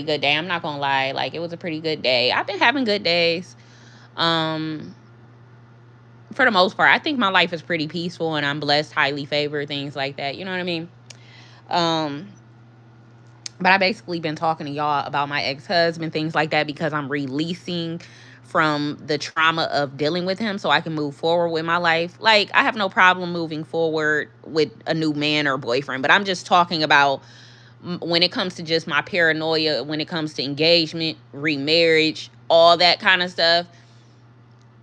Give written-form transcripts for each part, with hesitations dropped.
good day. I'm not gonna lie. Like, it was a pretty good day. I've been having good days. Um, for the most part, I think my life is pretty peaceful and I'm blessed, highly favored, things like that. You know what I mean? Um, but I basically been talking to y'all about my ex-husband, things like that, because I'm releasing from the trauma of dealing with him so I can move forward with my life. Like, I have no problem moving forward with a new man or boyfriend, but I'm just talking about when it comes to just my paranoia, when it comes to engagement, remarriage, all that kind of stuff.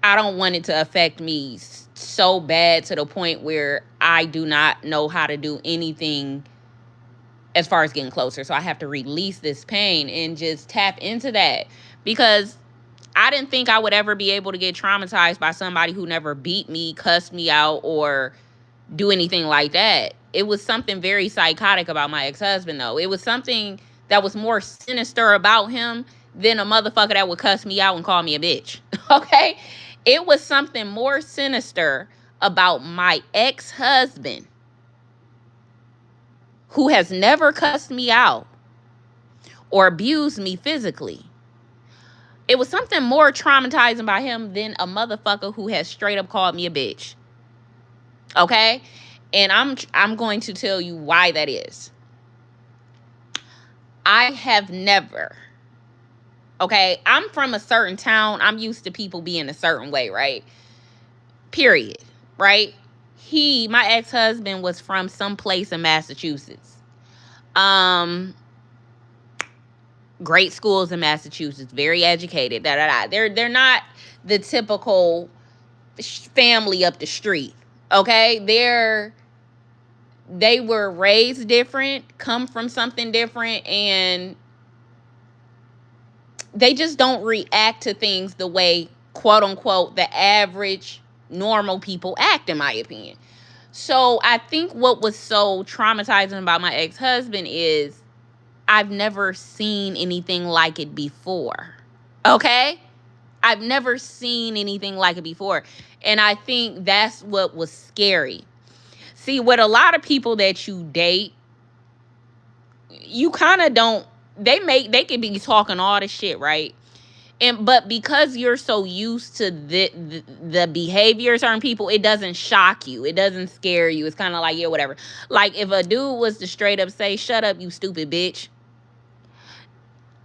I don't want it to affect me so bad to the point where I do not know how to do anything as far as getting closer. So I have to release this pain and just tap into that, because I didn't think I would ever be able to get traumatized by somebody who never beat me, cussed me out, or do anything like that. It was something very psychotic about my ex-husband, though. It was something that was more sinister about him than a motherfucker that would cuss me out and call me a bitch. Okay? It was something more sinister about my ex-husband, who has never cussed me out or abused me physically. It was something more traumatizing about him than a motherfucker who has straight up called me a bitch. Okay? And I'm going to tell you why that is. I have never, okay, I'm from a certain town. I'm used to people being a certain way, right? Period. Right? My ex-husband was from some place in Massachusetts. Um, Great schools in Massachusetts, very educated. Da da da. They're not the typical family up the street. Okay? They were raised different, come from something different, and they just don't react to things the way, quote unquote, the average normal people act, in my opinion. So I think what was so traumatizing about my ex-husband is I've never seen anything like it before. Okay? I've never seen anything like it before. And I think that's what was scary. See, with a lot of people that you date, you kind of don't, they could be talking all the shit, right? But because you're so used to the behavior of certain people, it doesn't shock you. It doesn't scare you. It's kind of like, yeah, whatever. Like, if a dude was to straight up say, "Shut up, you stupid bitch."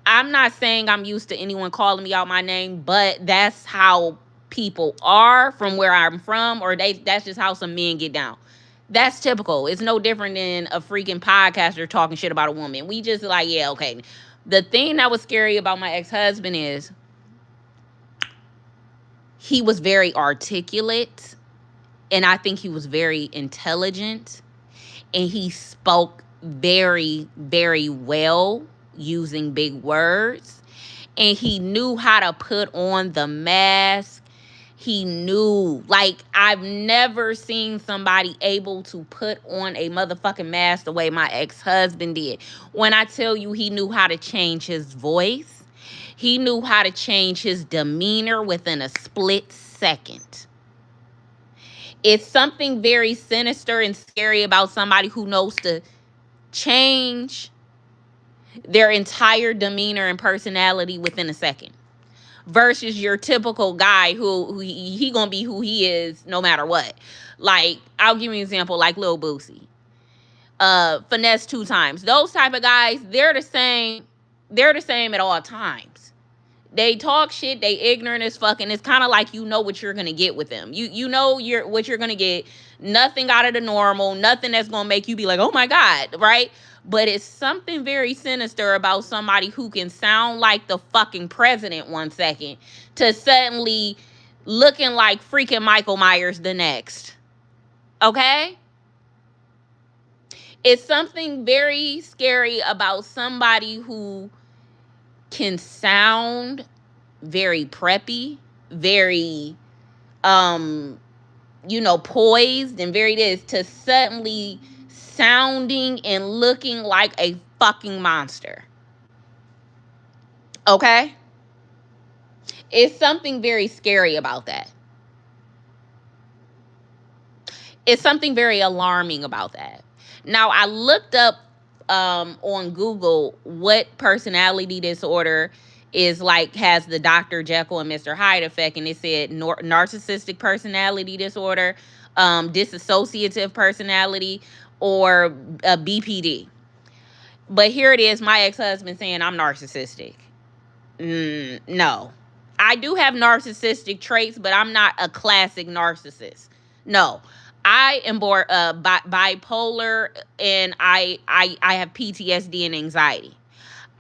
I'm not saying I'm used to anyone calling me out my name, but that's how people are from where I'm from, or that's just how some men get down. That's typical. It's no different than a freaking podcaster talking shit about a woman. We just like, yeah, okay. The thing that was scary about my ex-husband is he was very articulate, and I think he was very intelligent, and he spoke very, very well using big words, and he knew how to put on the mask. He knew, like, I've never seen somebody able to put on a motherfucking mask the way my ex-husband did. When I tell you he knew how to change his voice, he knew how to change his demeanor within a split second. It's something very sinister and scary about somebody who knows to change their entire demeanor and personality within a second, versus your typical guy who he gonna be who he is no matter what. Like, I'll give you an example, like Lil Boosie, Finesse 2 Times. Those type of guys, they're the same. They're the same at all times. They talk shit. They ignorant as fuck, and it's kind of like, you know what you're gonna get with them. You know what you're gonna get. Nothing out of the normal. Nothing that's gonna make you be like, oh my god, right? But it's something very sinister about somebody who can sound like the fucking president 1 second to suddenly looking like freaking Michael Myers the next. Okay? It's something very scary about somebody who can sound very preppy, very poised and very this, to suddenly sounding and looking like a fucking monster. Okay? It's something very scary about that. It's something very alarming about that. Now, I looked up on Google what personality disorder is like, has the Dr. Jekyll and Mr. Hyde effect, and it said narcissistic personality disorder, dissociative personality, or BPD. But here it is, my ex-husband saying I'm narcissistic. No. I do have narcissistic traits, but I'm not a classic narcissist. No. I am more bipolar, and I have PTSD and anxiety.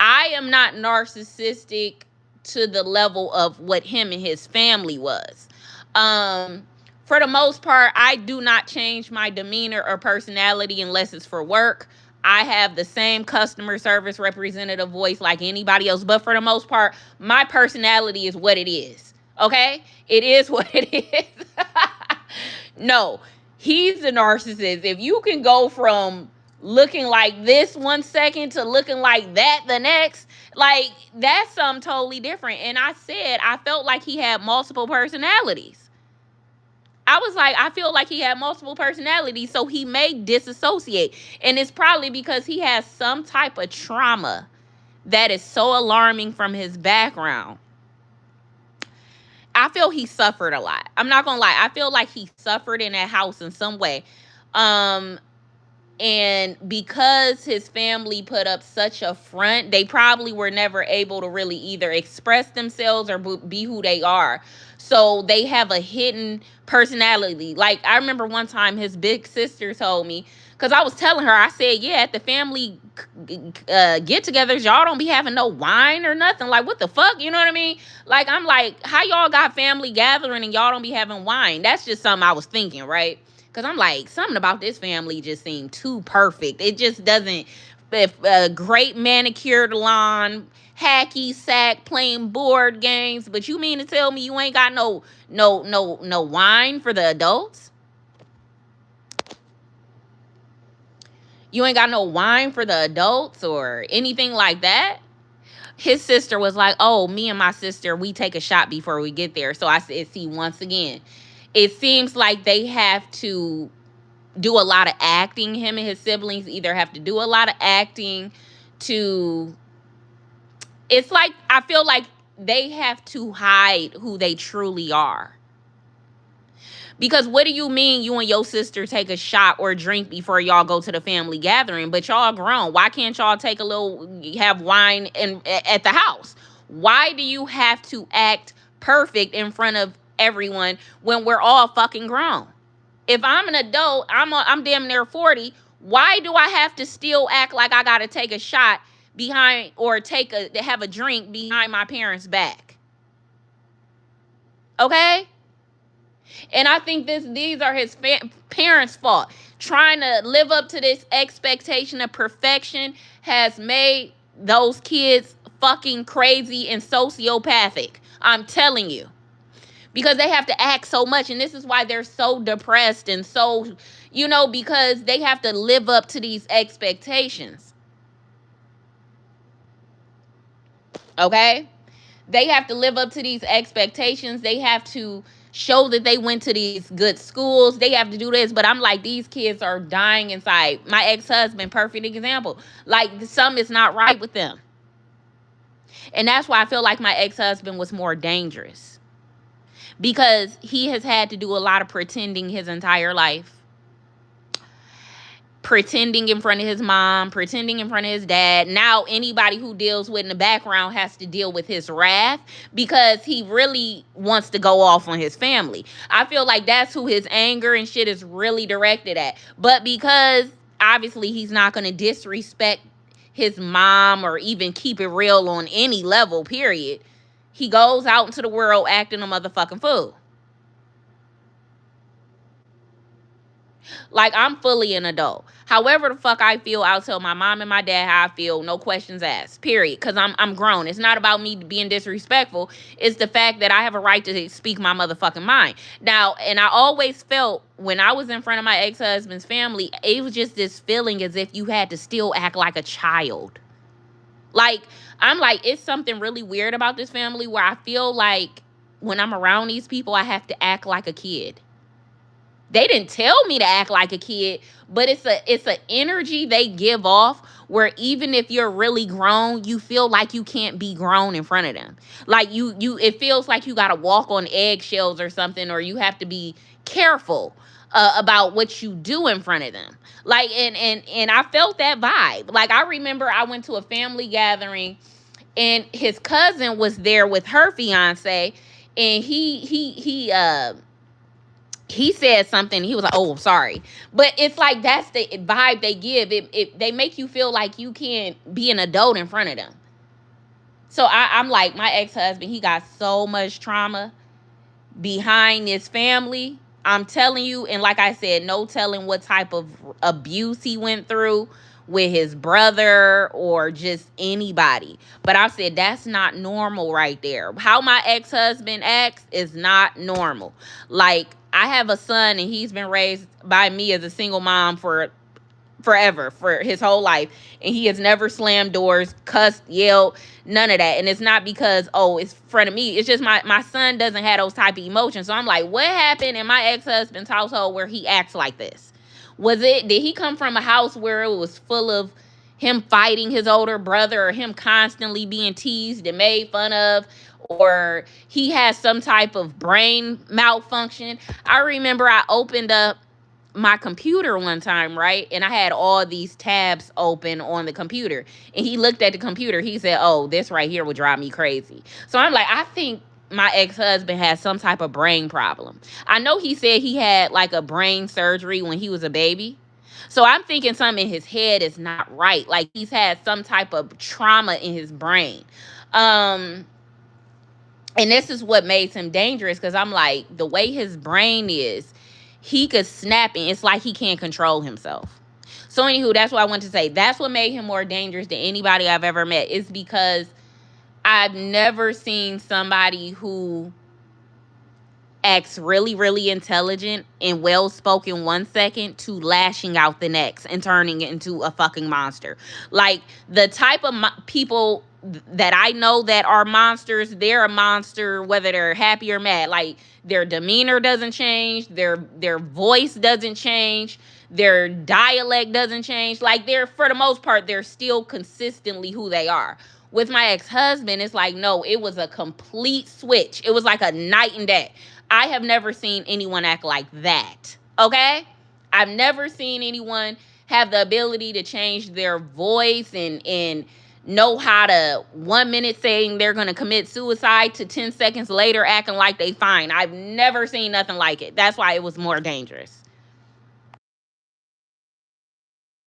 I am not narcissistic to the level of what him and his family was. For the most part, I do not change my demeanor or personality unless it's for work. I have the same customer service representative voice like anybody else, but for the most part, my personality is what it is. Okay? It is what it is. No, he's a narcissist. If you can go from looking like this 1 second to looking like that the next, like, that's something totally different. And I said, I felt like he had multiple personalities. I was like, I feel like he had multiple personalities, so he may disassociate. And it's probably because he has some type of trauma that is so alarming from his background. I feel he suffered a lot. I'm not gonna lie. I feel like he suffered in that house in some way. And because his family put up such a front, they probably were never able to really either express themselves or be who they are. So they have a hidden personality. Like, I remember one time his big sister told me, because I was telling her, I said, yeah, at the family get-togethers, y'all don't be having no wine or nothing. Like, what the fuck? You know what I mean? Like, I'm like, how y'all got family gathering and y'all don't be having wine? That's just something I was thinking, right? Because I'm like, something about this family just seemed too perfect. It just doesn't. Great manicured lawn, hacky sack, playing board games. But you mean to tell me you ain't got no wine for the adults? You ain't got no wine for the adults or anything like that? His sister was like, oh, me and my sister, we take a shot before we get there. So I said, see, once again, it seems like they have to do a lot of acting. Him and his siblings either have to do a lot of acting to... It's like, I feel like they have to hide who they truly are. Because what do you mean you and your sister take a shot or drink before y'all go to the family gathering? But y'all grown. Why can't y'all take a little, have wine at the house? Why do you have to act perfect in front of everyone when we're all fucking grown? If I'm an adult, I'm damn near 40. Why do I have to still act like I gotta take a shot behind or have a drink behind my parents' back? Okay? And I think these are his parents' fault. Trying to live up to this expectation of perfection has made those kids fucking crazy and sociopathic. I'm telling you. Because they have to act so much. And this is why they're so depressed and so, because they have to live up to these expectations. Okay? They have to live up to these expectations. They have to show that they went to these good schools. They have to do this. But I'm like, these kids are dying inside. My ex-husband, perfect example. Like, something is not right with them. And that's why I feel like my ex-husband was more dangerous. Because he has had to do a lot of pretending his entire life. Pretending in front of his mom, pretending in front of his dad. Now anybody who deals with in the background has to deal with his wrath because he really wants to go off on his family. I feel like that's who his anger and shit is really directed at. But because obviously he's not going to disrespect his mom or even keep it real on any level, period, he goes out into the world acting a motherfucking fool. Like, I'm fully an adult. However the fuck I feel, I'll tell my mom and my dad how I feel, no questions asked, period. Because I'm grown. It's not about me being disrespectful. It's the fact that I have a right to speak my motherfucking mind. Now, and I always felt when I was in front of my ex-husband's family, it was just this feeling as if you had to still act like a child. Like, I'm like, it's something really weird about this family where I feel like when I'm around these people, I have to act like a kid. They didn't tell me to act like a kid, but it's a energy they give off where even if you're really grown, you feel like you can't be grown in front of them. Like you it feels like you got to walk on eggshells or something, or you have to be careful about what you do in front of them. Like and I felt that vibe. Like I remember I went to a family gathering and his cousin was there with her fiance, and he said something. He was like, "Oh, sorry," but it's like that's the vibe they give. They make you feel like you can't be an adult in front of them. So I'm like, my ex-husband, he got so much trauma behind his family. I'm telling you, and like I said, no telling what type of abuse he went through with his brother or just anybody. But I said that's not normal right there. How my ex-husband acts is not normal. Like I have a son and he's been raised by me as a single mom for forever, for his whole life, and he has never slammed doors, cussed, yelled, none of that. And it's not because, oh, it's in front of me. It's just my son doesn't have those type of emotions. So I'm like, what happened in my ex-husband's household where he acts like this? Did he come from a house where it was full of him fighting his older brother, or him constantly being teased and made fun of, or he has some type of brain malfunction? I remember I opened up my computer one time, right? And I had all these tabs open on the computer. And he looked at the computer. He said, "Oh, this right here would drive me crazy." So I'm like, I think my ex-husband has some type of brain problem. I know he said he had like a brain surgery when he was a baby. So I'm thinking something in his head is not right. Like he's had some type of trauma in his brain. Um, and this is what makes him dangerous, because I'm like, the way his brain is, he could snap and it's like he can't control himself. So anywho, that's what I want to say. That's what made him more dangerous than anybody I've ever met. Is because I've never seen somebody who acts really, really intelligent and well-spoken one second to lashing out the next and turning into a fucking monster. Like the type of people that I know that are monsters, they're a monster whether they're happy or mad. Like their demeanor doesn't change, their voice doesn't change, their dialect doesn't change. Like they're, for the most part, they're still consistently who they are. With my ex-husband, it's like, no, it was a complete switch. It was like a night and day. I have never seen anyone act like that. Okay? I've never seen anyone have the ability to change their voice and know how to 1 minute saying they're going to commit suicide to 10 seconds later acting like they fine. I've never seen nothing like it. That's why it was more dangerous.